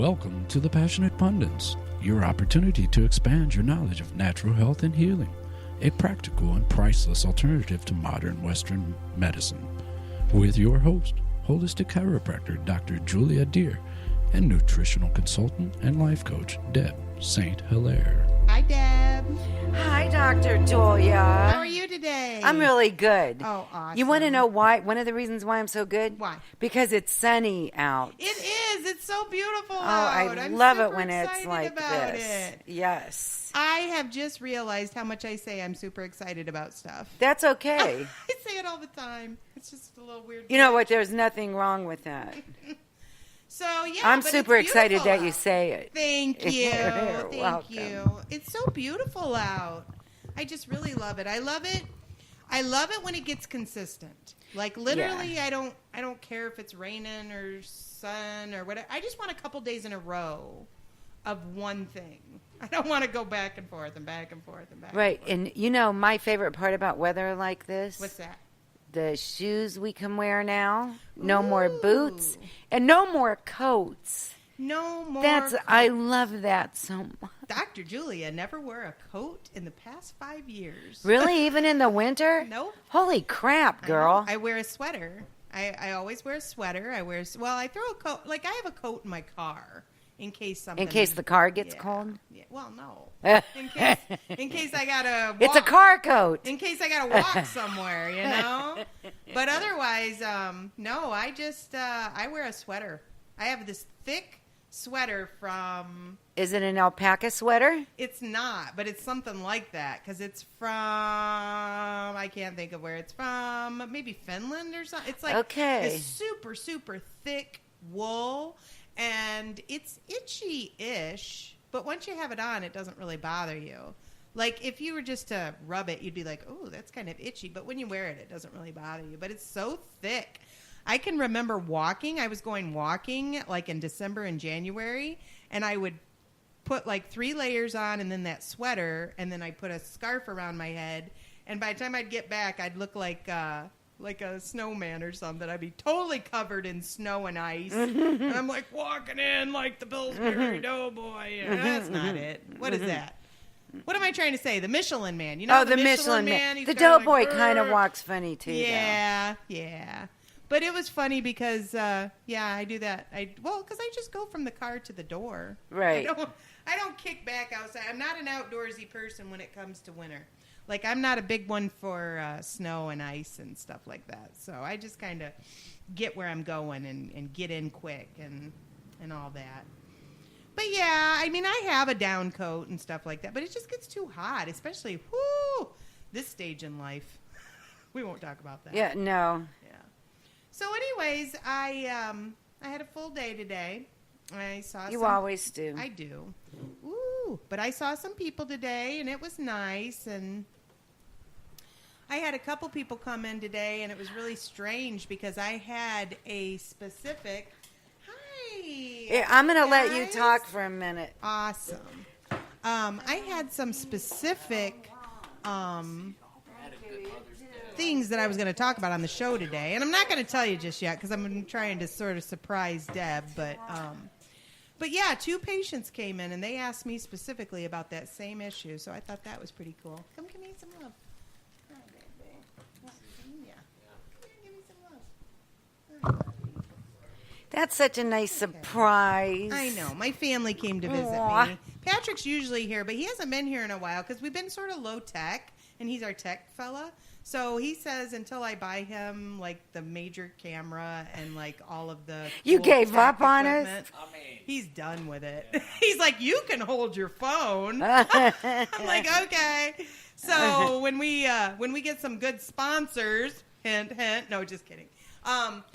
Welcome to The Passionate Pundits, your opportunity to expand your knowledge of natural health and healing, a practical and priceless alternative to modern Western medicine. With your host, holistic chiropractor Dr. Juliadeer, and nutritional consultant and life coach Deb St.Hilaire. Hi, Deb. Hi, Dr. Julia. How are you today? I'm really good. Oh, awesome. You want to know why? One of the reasons why I'm so good? Why? Because it's sunny out. It is. It's so beautiful out. I'm love it super when it's excited like about this. It. Yes. I have just realized how much I say I'm super excited about stuff. That's okay. I say it all the time. It's just a little weird. You know what? There's nothing wrong with that. So, yeah, I'm but super it's excited beautiful that you out. say it. Thank you. You're Thank welcome. you. It's so beautiful out. I just really love it. I love it when it gets consistent. Like literally, Yeah. I don't care if it's raining or sun or whatever. I just want a couple days in a row of one thing. I don't want to go back and forth and back and forth and back. Right. And forth. And you know, my favorite part about weather like this? What's that? The shoes we can wear now. No Ooh. more boots. And no more coats. No more. I love that so much. Dr. Julia never wore a coat in the past 5 years. Really? Even in the winter? Nope. Holy crap, girl. I wear a sweater. I always wear a sweater. I throw a coat. Like, I have a coat in my car in case something. In case the car gets cold? Yeah. Well, no. In case I gotta walk. It's a car coat. In case I gotta walk somewhere, you know? But otherwise, no, I just, I wear a sweater. I have this thick sweater from... Is it an alpaca sweater? It's not, but it's something like that because it's from, I can't think of where it's from, maybe Finland or something. It's like a super, super thick wool, and it's itchy-ish, but once you have it on, it doesn't really bother you. Like, if you were just to rub it, you'd be like, oh, that's kind of itchy, but when you wear it, it doesn't really bother you, but it's so thick. I can remember walking. I was going walking, like, in December and January, and I would put like 3 layers on and then that sweater, and then I put a scarf around my head, and by the time I'd get back, I'd look like a snowman or something. I'd be totally covered in snow and ice, and I'm like walking in like the Pillsbury Doughboy. Yeah, that's not it. What is that? What am I trying to say? The Michelin Man. You know, the Michelin Man. He's The kinda Doughboy like, kind of walks funny too. Yeah, yeah. But it was funny because, I do that. Because I just go from the car to the door. Right. I don't kick back outside. I'm not an outdoorsy person when it comes to winter. Like, I'm not a big one for snow and ice and stuff like that. So I just kind of get where I'm going and get in quick and all that. But, yeah, I mean, I have a down coat and stuff like that. But it just gets too hot, especially, this stage in life. We won't talk about that. Yeah, no. Yeah. So, anyways, I had a full day today. You always do. I do. Ooh, but I saw some people today, and it was nice. And I had a couple people come in today, and it was really strange because I had a specific. Hi. I'm going to let you talk for a minute. Awesome. I had some specific things that I was going to talk about on the show today, and I'm not going to tell you just yet because I'm trying to sort of surprise Deb, but yeah, 2 patients came in and they asked me specifically about that same issue, so I thought that was pretty cool. Come give me some love. Hi, baby. Yeah. Come here, give me some love. That's such a nice surprise. I know. My family came to visit me. Patrick's usually here, but he hasn't been here in a while because we've been sort of low tech, and he's our tech fella. So he says until I buy him, like, the major camera and, like, all of the You cool gave tech up on us? he's done with it. He's like, you can hold your phone. I'm like, okay. So when we get some good sponsors, hint, hint, no, just kidding.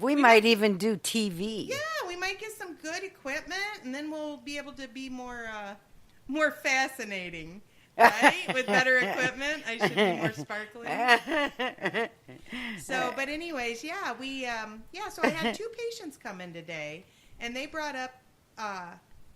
We might even do TV. Yeah, we might get some good equipment, and then we'll be able to be more fascinating. Right? With better equipment, I should be more sparkly. So, but anyways, yeah, so I had 2 patients come in today, and they brought up,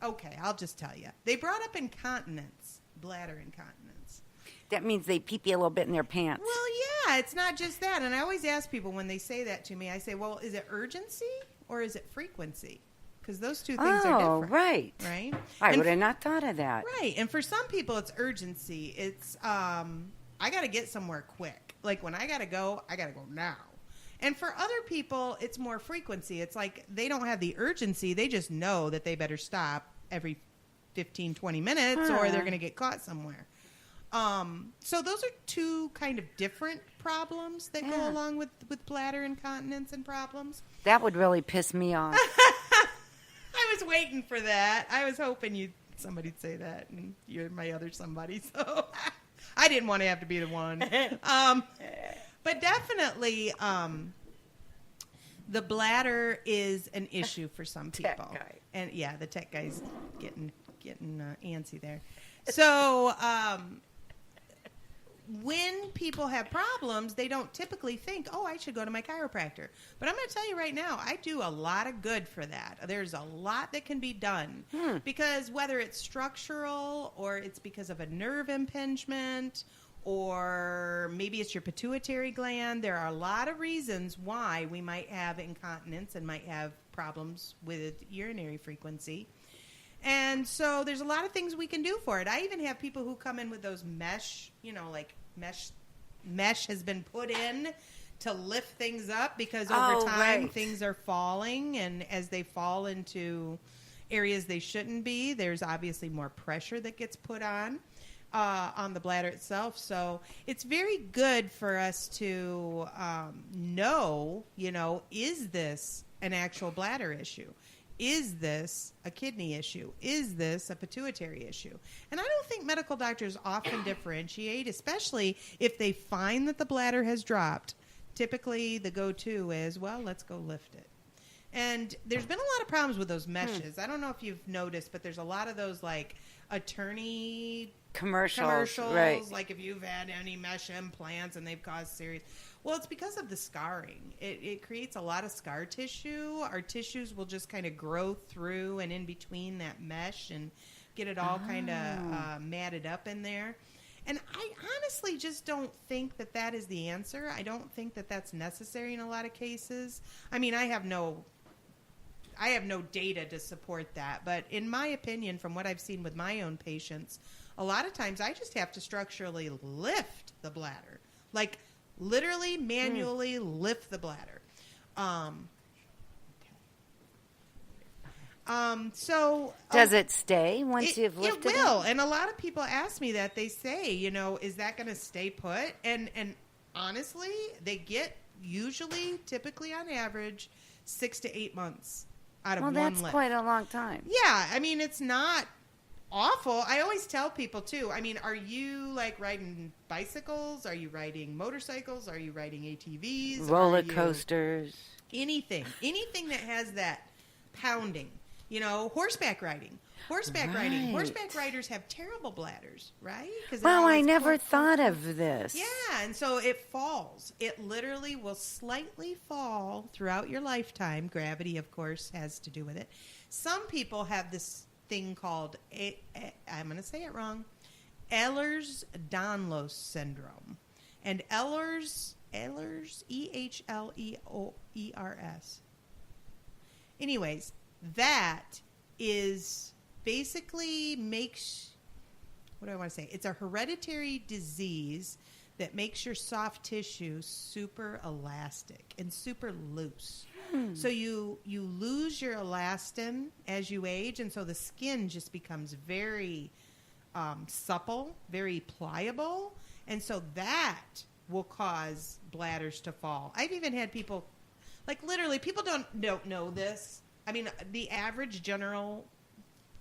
okay, I'll just tell you. They brought up incontinence, bladder incontinence. That means they pee a little bit in their pants. Well, yeah, it's not just that. And I always ask people when they say that to me, I say, well, is it urgency or is it frequency? because those two things are different. Right. Right? I would have not thought of that. Right. And for some people, it's urgency. It's, I got to get somewhere quick. Like, when I got to go now. And for other people, it's more frequency. It's like they don't have the urgency. They just know that they better stop every 15, 20 minutes or they're going to get caught somewhere. So those are two kind of different problems that go along with bladder incontinence and problems. That would really piss me off. I was waiting for that. I was hoping somebody'd say that, and you're my other somebody, so I didn't want to have to be the one. But definitely, the bladder is an issue for some people. Tech guy. And yeah, the tech guy's getting antsy there. So when people have problems, they don't typically think, oh, I should go to my chiropractor. But I'm going to tell you right now, I do a lot of good for that. There's a lot that can be done. Because whether it's structural or it's because of a nerve impingement or maybe it's your pituitary gland, there are a lot of reasons why we might have incontinence and might have problems with urinary frequency. And so there's a lot of things we can do for it. I even have people who come in with those mesh, like mesh has been put in to lift things up because over time things are falling. And as they fall into areas they shouldn't be, there's obviously more pressure that gets put on the bladder itself. So it's very good for us to know, is this an actual bladder issue? Is this a kidney issue? Is this a pituitary issue? And I don't think medical doctors often differentiate, especially if they find that the bladder has dropped. Typically, the go-to is, well, let's go lift it. And there's been a lot of problems with those meshes. I don't know if you've noticed, but there's a lot of those, like, attorney commercials, right. Like if you've had any mesh implants and they've caused serious... Well, it's because of the scarring. It creates a lot of scar tissue. Our tissues will just kind of grow through and in between that mesh and get it all kind of matted up in there. And I honestly just don't think that is the answer. I don't think that that's necessary in a lot of cases. I mean, I have no data to support that. But in my opinion, from what I've seen with my own patients, a lot of times I just have to structurally lift the bladder. Like, literally, manually lift the bladder. So does it stay once you've lifted it? It will. And a lot of people ask me that. They say, is that going to stay put? And honestly, they get typically on average, 6 to 8 months out of one lift. Well, that's quite a long time. Yeah. I mean, it's not awful. I always tell people too, I mean, are you like riding bicycles? Are you riding motorcycles? Are you riding ATVs? Roller coasters? Anything that has that pounding, horseback riding. Horseback riders have terrible bladders, right? Wow, I never thought of this. Yeah, and so it falls. It literally will slightly fall throughout your lifetime. Gravity, of course, has to do with it. Some people have this thing called, I'm going to say it wrong, Ehlers-Danlos syndrome. And Ehlers, E-H-L-E-O-E-R-S. Anyways, that is basically it's a hereditary disease that makes your soft tissue super elastic and super loose. So you lose your elastin as you age, and so the skin just becomes very supple, very pliable, and so that will cause bladders to fall. I've even had people, like literally, people don't know this. I mean, the average general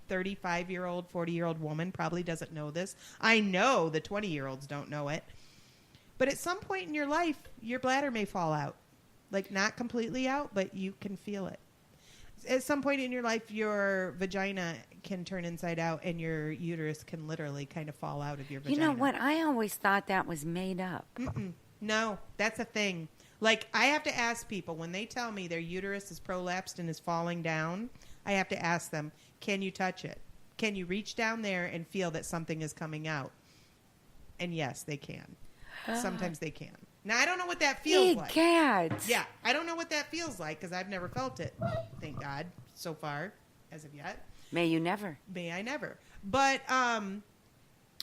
35-year-old, 40-year-old woman probably doesn't know this. I know the 20-year-olds don't know it. But at some point in your life, your bladder may fall out. Like, not completely out, but you can feel it. At some point in your life, your vagina can turn inside out, and your uterus can literally kind of fall out of your vagina. You know what? I always thought that was made up. No, that's a thing. Like, I have to ask people, when they tell me their uterus is prolapsed and is falling down, I have to ask them, can you touch it? Can you reach down there and feel that something is coming out? And yes, they can. Sometimes they can. Now, I don't know what that feels like. Gads. Yeah, I don't know what that feels like because I've never felt it, thank God, so far, as of yet. May you never. May I never. But,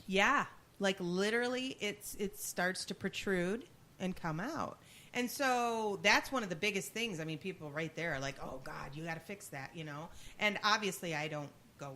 yeah, like literally it starts to protrude and come out. And so that's one of the biggest things. I mean, people right there are like, oh, God, you got to fix that, you know. And obviously I don't go,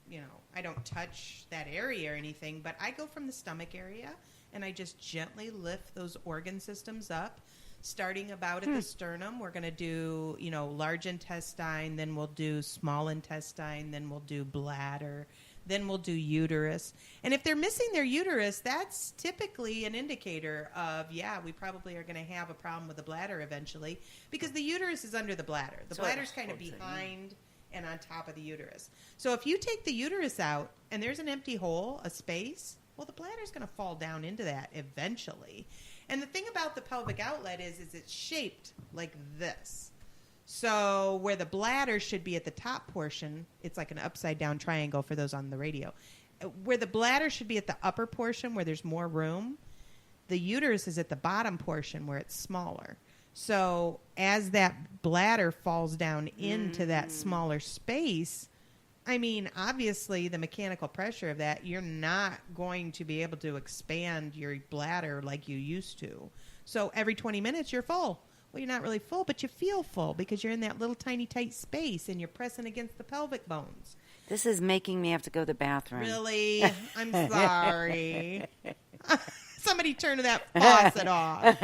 you know, I don't touch that area or anything, but I go from the stomach area and I just gently lift those organ systems up, starting about at the sternum. We're going to do, you know, large intestine, then we'll do small intestine, then we'll do bladder, then we'll do uterus. And if they're missing their uterus, that's typically an indicator of, yeah, we probably are going to have a problem with the bladder eventually, because the uterus is under the bladder. The bladder's kind of behind and on top of the uterus. So if you take the uterus out and there's an empty hole, a space, well, the bladder's going to fall down into that eventually. And the thing about the pelvic outlet is it's shaped like this. So where the bladder should be at the top portion, it's like an upside down triangle for those on the radio. Where the bladder should be at the upper portion where there's more room, the uterus is at the bottom portion where it's smaller. So as that bladder falls down into that smaller space, I mean, obviously the mechanical pressure of that, you're not going to be able to expand your bladder like you used to. So every 20 minutes you're full. Well, you're not really full, but you feel full because you're in that little tiny tight space and you're pressing against the pelvic bones. This is making me have to go to the bathroom. Really? I'm sorry. Somebody turn that faucet off.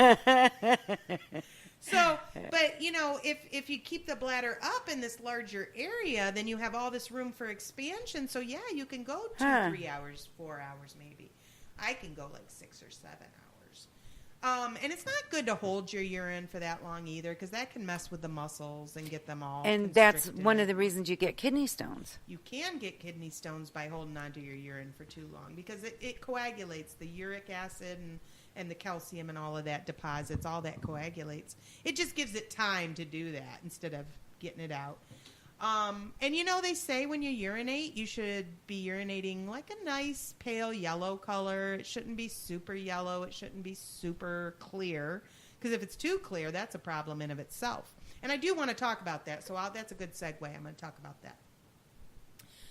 So, but, you know, if you keep the bladder up in this larger area, then you have all this room for expansion. So, yeah, you can go 2, 3 hours, 4 hours maybe. I can go like 6 or 7 hours. And it's not good to hold your urine for that long either, because that can mess with the muscles and get them all And that's one of the reasons you get kidney stones. You can get kidney stones by holding onto your urine for too long, because it coagulates. The uric acid and the calcium and all of that deposits, all that coagulates. It just gives it time to do that instead of getting it out. And, you know, they say when you urinate, you should be urinating like a nice pale yellow color. It shouldn't be super yellow. It shouldn't be super clear, because if it's too clear, that's a problem in of itself. And I do want to talk about that, so that's a good segue. I'm going to talk about that.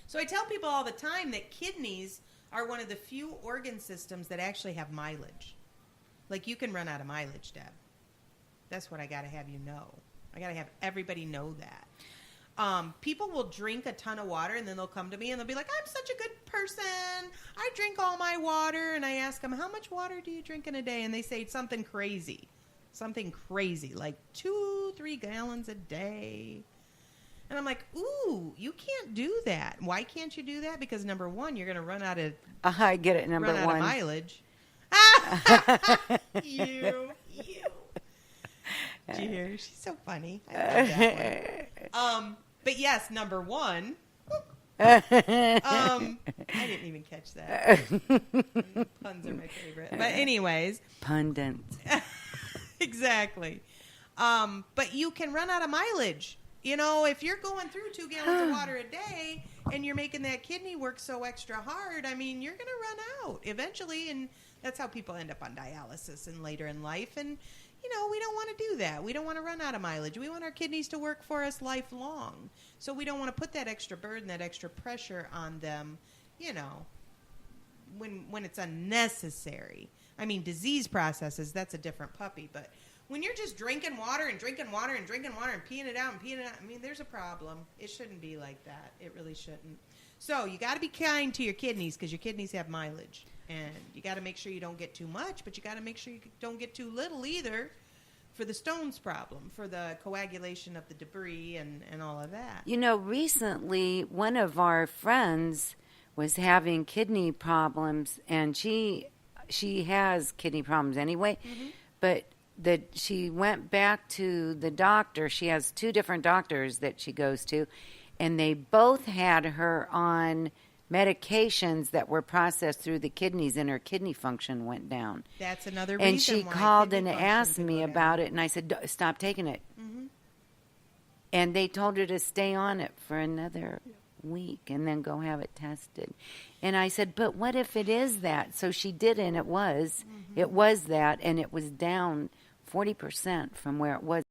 So I tell people all the time that kidneys are one of the few organ systems that actually have mileage. Like, you can run out of mileage, Deb. That's what I got to have you know. I got to have everybody know that. People will drink a ton of water and then they'll come to me and they'll be like, I'm such a good person. I drink all my water. And I ask them, how much water do you drink in a day? And they say something crazy, like 2-3 gallons a day. And I'm like, ooh, you can't do that. Why can't you do that? Because number one, you're going to run out of I get it. Number one, mileage. You. Did you hear? She's so funny. I love that one. But yes, number one. I didn't even catch that. Puns are my favorite. But anyways. Pundit. Exactly. But you can run out of mileage. You know, if you're going through 2 gallons of water a day and you're making that kidney work so extra hard, I mean, you're going to run out eventually. And that's how people end up on dialysis and later in life. And you know, we don't want to do that. We don't want to run out of mileage. We want our kidneys to work for us lifelong. So we don't want to put that extra burden, that extra pressure on them, you know, when it's unnecessary. I mean, disease processes, that's a different puppy. But when you're just drinking water and drinking water and drinking water and peeing it out and peeing it out, I mean, there's a problem. It shouldn't be like that. It really shouldn't. So you got to be kind to your kidneys, because your kidneys have mileage. And you got to make sure you don't get too much, but you got to make sure you don't get too little either, for the stones problem, for the coagulation of the debris and all of that. You know, recently one of our friends was having kidney problems, and she has kidney problems anyway, but she went back to the doctor. She has 2 different doctors that she goes to, and they both had her on medications that were processed through the kidneys, and her kidney function went down. That's another reason. And she called and asked me about it, and I said, stop taking it. And they told her to stay on it for another week and then go have it tested. And I said, but what if it is that? So she did, and it was that, and it was down 40% from where it was.